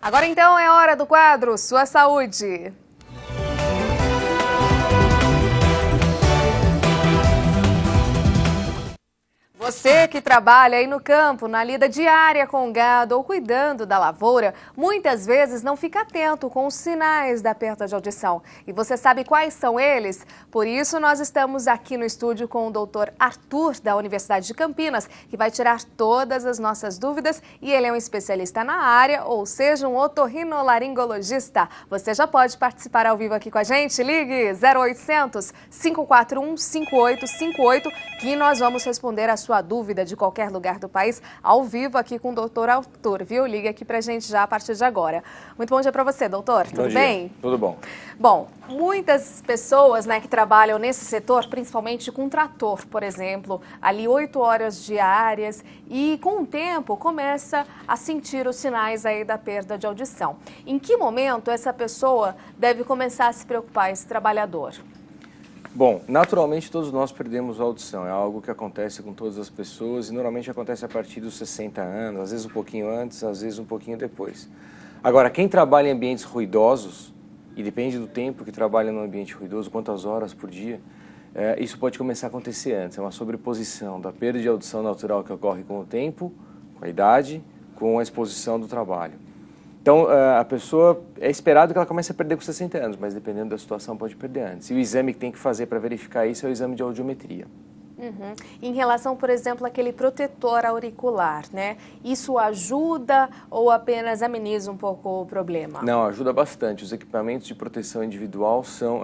Agora então é hora do quadro Sua Saúde. Você que trabalha aí no campo, na lida diária com o gado ou cuidando da lavoura, muitas vezes não fica atento com os sinais da perda de audição. E você sabe quais são eles? Por isso nós estamos aqui no estúdio com o Dr. Arthur, da Universidade de Campinas, que vai tirar todas as nossas dúvidas e ele é um especialista na área, ou seja, um otorrinolaringologista. Você já pode participar ao vivo aqui com a gente? Ligue 0800 541 5858 que nós vamos responder a sua dúvida de qualquer lugar do país, ao vivo aqui com o doutor Arthur, viu? Liga aqui pra gente já a partir de agora. Muito bom dia pra você, doutor. Tudo bem? Tudo bom. Bom, muitas pessoas, né, que trabalham nesse setor, principalmente com trator, por exemplo, ali 8 horas diárias e com o tempo começa a sentir os sinais aí da perda de audição. Em que momento essa pessoa deve começar a se preocupar, esse trabalhador? Bom, naturalmente todos nós perdemos a audição, é algo que acontece com todas as pessoas e normalmente acontece a partir dos 60 anos, às vezes um pouquinho antes, às vezes um pouquinho depois. Agora, quem trabalha em ambientes ruidosos, e depende do tempo que trabalha no ambiente ruidoso, quantas horas por dia, isso pode começar a acontecer antes, é uma sobreposição da perda de audição natural que ocorre com o tempo, com a idade, com a exposição do trabalho. Então, a pessoa, é esperado que ela comece a perder com 60 anos, mas dependendo da situação pode perder antes. E o exame que tem que fazer para verificar isso é o exame de audiometria. Uhum. Em relação, por exemplo, àquele protetor auricular, né? Isso ajuda ou apenas ameniza um pouco o problema? Não, ajuda bastante. Os equipamentos de proteção individual são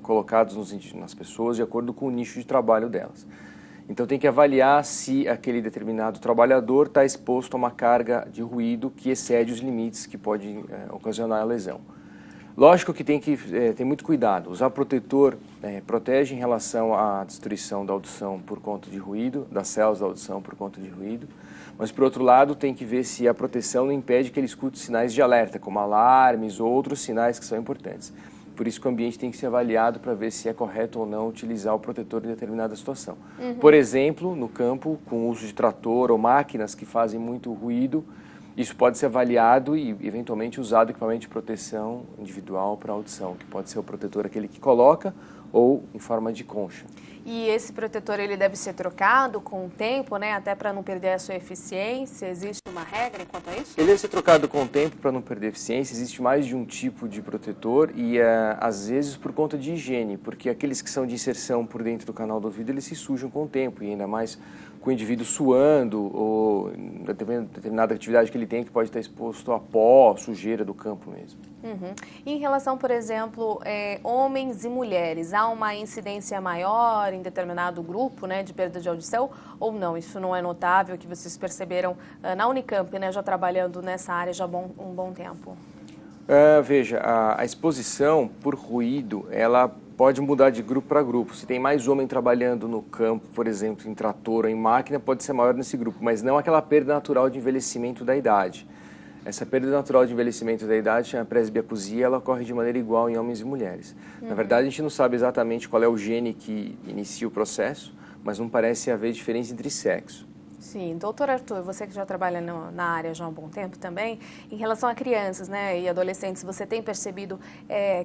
colocados nas pessoas de acordo com o nicho de trabalho delas. Então tem que avaliar se aquele determinado trabalhador está exposto a uma carga de ruído que excede os limites que pode ocasionar a lesão. Lógico que tem que ter muito cuidado. Usar protetor protege em relação à destruição da audição por conta de ruído, das células da audição por conta de ruído, mas por outro lado tem que ver se a proteção não impede que ele escute sinais de alerta, como alarmes ou outros sinais que são importantes. Por isso que o ambiente tem que ser avaliado para ver se é correto ou não utilizar o protetor em determinada situação. Uhum. Por exemplo, no campo, com o uso de trator ou máquinas que fazem muito ruído, isso pode ser avaliado e eventualmente usado equipamento de proteção individual para audição, que pode ser o protetor aquele que coloca ou em forma de concha. E esse protetor ele deve ser trocado com o tempo, né? Até para não perder a sua eficiência? Existe uma regra quanto a isso? Ele deve ser trocado com o tempo para não perder eficiência. Existe mais de um tipo de protetor e às vezes por conta de higiene, porque aqueles que são de inserção por dentro do canal do ouvido, eles se sujam com o tempo e ainda mais com o indivíduo suando ou determinada atividade que ele tem que pode estar exposto a pó, sujeira do campo mesmo. Uhum. Em relação, por exemplo, homens e mulheres, há uma incidência maior em determinado grupo, né, de perda de audição ou não? Isso não é notável, que vocês perceberam na Unicamp, né, já trabalhando nessa área já há um bom tempo? Veja, a exposição por ruído, ela pode mudar de grupo para grupo. Se tem mais homem trabalhando no campo, por exemplo, em trator ou em máquina, pode ser maior nesse grupo, mas não aquela perda natural de envelhecimento da idade. Essa perda natural de envelhecimento da idade, a presbiacusia, ela ocorre de maneira igual em homens e mulheres. Uhum. Na verdade, a gente não sabe exatamente qual é o gene que inicia o processo, mas não parece haver diferença entre sexo. Sim, doutor Arthur, você que já trabalha na área já há um bom tempo também, em relação a crianças, né, e adolescentes, você tem percebido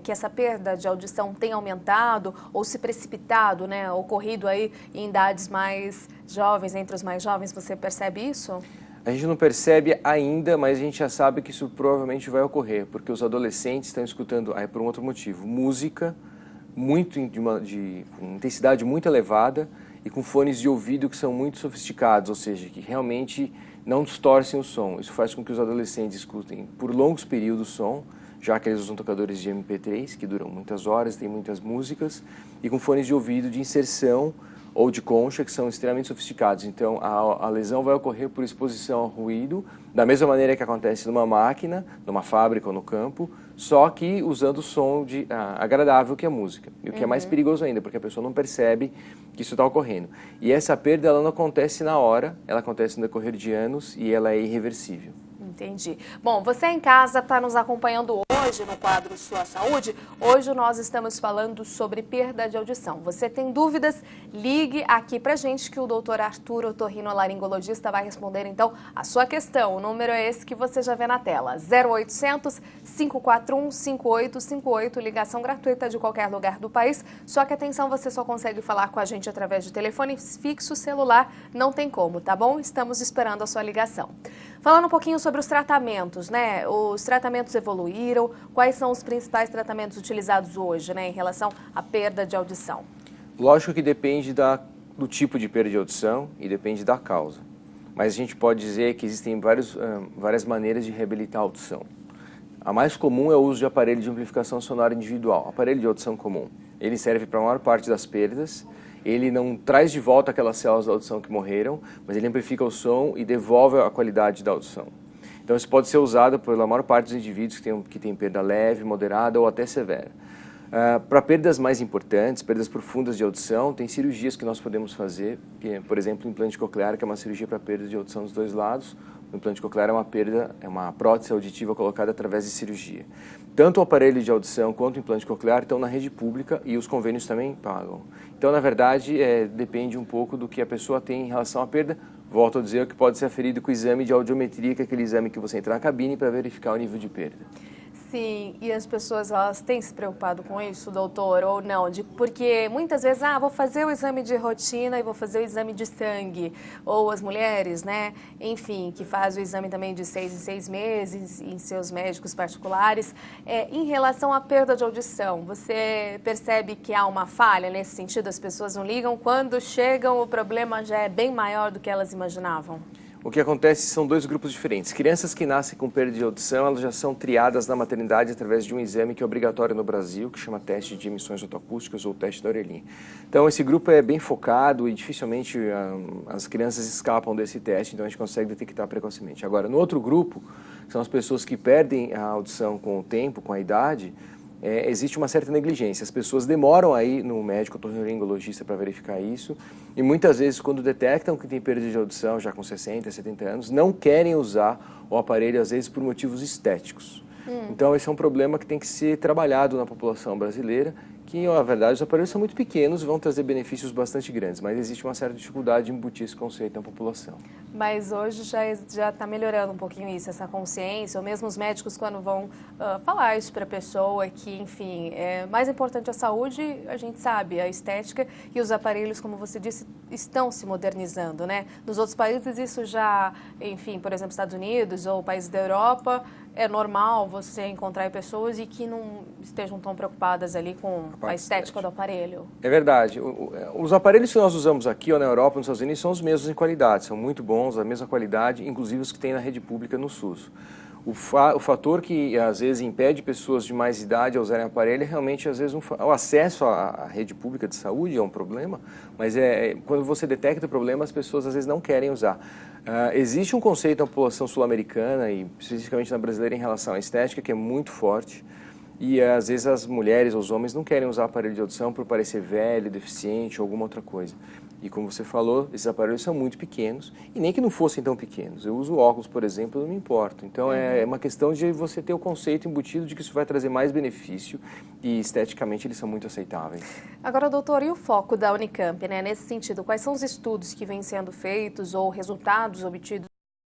que essa perda de audição tem aumentado ou se precipitado, né, ocorrido aí em idades mais jovens, entre os mais jovens, você percebe isso? A gente não percebe ainda, mas a gente já sabe que isso provavelmente vai ocorrer, porque os adolescentes estão escutando, por um outro motivo, música de intensidade muito elevada e com fones de ouvido que são muito sofisticados, ou seja, que realmente não distorcem o som. Isso faz com que os adolescentes escutem por longos períodos o som, já que eles usam tocadores de MP3, que duram muitas horas, tem muitas músicas, e com fones de ouvido de inserção ou de concha, que são extremamente sofisticados. Então, a lesão vai ocorrer por exposição ao ruído, da mesma maneira que acontece numa máquina, numa fábrica ou no campo, só que usando o som agradável que é a música. E o que é mais perigoso ainda, porque a pessoa não percebe que isso está ocorrendo. E essa perda, ela não acontece na hora, ela acontece no decorrer de anos e ela é irreversível. Entendi. Bom, você em casa está nos acompanhando hoje no quadro Sua Saúde. Hoje nós estamos falando sobre perda de audição. Você tem dúvidas? Ligue aqui pra gente que o doutor Arthur, otorrinolaringologista, vai responder então a sua questão. O número é esse que você já vê na tela, 0800 541 5858, ligação gratuita de qualquer lugar do país. Só que atenção, você só consegue falar com a gente através de telefone fixo, celular, não tem como, tá bom? Estamos esperando a sua ligação. Falando um pouquinho sobre os tratamentos, né? Os tratamentos evoluíram. Quais são os principais tratamentos utilizados hoje, né, em relação à perda de audição? Lógico que depende do tipo de perda de audição e depende da causa. Mas a gente pode dizer que existem várias maneiras de reabilitar a audição. A mais comum é o uso de aparelho de amplificação sonora individual, aparelho de audição comum. Ele serve para a maior parte das perdas. Ele não traz de volta aquelas células da audição que morreram, mas ele amplifica o som e devolve a qualidade da audição. Então isso pode ser usado pela maior parte dos indivíduos que têm perda leve, moderada ou até severa. Para perdas mais importantes, perdas profundas de audição, tem cirurgias que nós podemos fazer, por exemplo, o implante coclear, que é uma cirurgia para perda de audição dos dois lados. O implante coclear é uma prótese auditiva colocada através de cirurgia. Tanto o aparelho de audição quanto o implante coclear estão na rede pública e os convênios também pagam. Então, na verdade, depende um pouco do que a pessoa tem em relação à perda. Volto a dizer que pode ser aferido com o exame de audiometria, que é aquele exame que você entra na cabine para verificar o nível de perda. Sim, e as pessoas, elas têm se preocupado com isso, doutor, ou não? Porque muitas vezes, vou fazer o exame de rotina e vou fazer o exame de sangue. Ou as mulheres, né, enfim, que fazem o exame também de 6 em 6 meses em seus médicos particulares. Em relação à perda de audição, você percebe que há uma falha nesse sentido? As pessoas não ligam, quando chegam o problema já é bem maior do que elas imaginavam? O que acontece são dois grupos diferentes. Crianças que nascem com perda de audição, elas já são triadas na maternidade através de um exame que é obrigatório no Brasil, que chama teste de emissões otoacústicas ou teste da orelhinha. Então esse grupo é bem focado e dificilmente as crianças escapam desse teste, então a gente consegue detectar precocemente. Agora, no outro grupo, que são as pessoas que perdem a audição com o tempo, com a idade, existe uma certa negligência. As pessoas demoram a ir no médico otorrinolaringologista para verificar isso e muitas vezes quando detectam que tem perda de audição já com 60, 70 anos, não querem usar o aparelho às vezes por motivos estéticos. Então esse é um problema que tem que ser trabalhado na população brasileira, que na verdade os aparelhos são muito pequenos, vão trazer benefícios bastante grandes, mas existe uma certa dificuldade de embutir esse conceito na população. Mas hoje já está melhorando um pouquinho isso, essa consciência, ou mesmo os médicos quando vão falar isso para a pessoa, que enfim, é mais importante a saúde, a gente sabe, a estética e os aparelhos, como você disse, estão se modernizando, né? Nos outros países isso já, enfim, por exemplo, Estados Unidos ou países da Europa, é normal você encontrar pessoas e que não estejam tão preocupadas ali com a estética do aparelho. É verdade. Os aparelhos que nós usamos aqui ou na Europa, nos Estados Unidos, são os mesmos em qualidade, são muito bons, a mesma qualidade, inclusive os que tem na rede pública no SUS. O fator que às vezes impede pessoas de mais idade a usarem aparelho é realmente às vezes o acesso à rede pública de saúde é um problema, mas quando você detecta o problema as pessoas às vezes não querem usar. Existe um conceito na população sul-americana e especificamente na brasileira em relação à estética que é muito forte e às vezes as mulheres ou os homens não querem usar aparelho de audição por parecer velho, deficiente ou alguma outra coisa. E como você falou, esses aparelhos são muito pequenos e nem que não fossem tão pequenos. Eu uso óculos, por exemplo, eu não me importo. Então é uma questão de você ter o conceito embutido de que isso vai trazer mais benefício e esteticamente eles são muito aceitáveis. Agora, doutor, e o foco da Unicamp, né? Nesse sentido, quais são os estudos que vêm sendo feitos ou resultados obtidos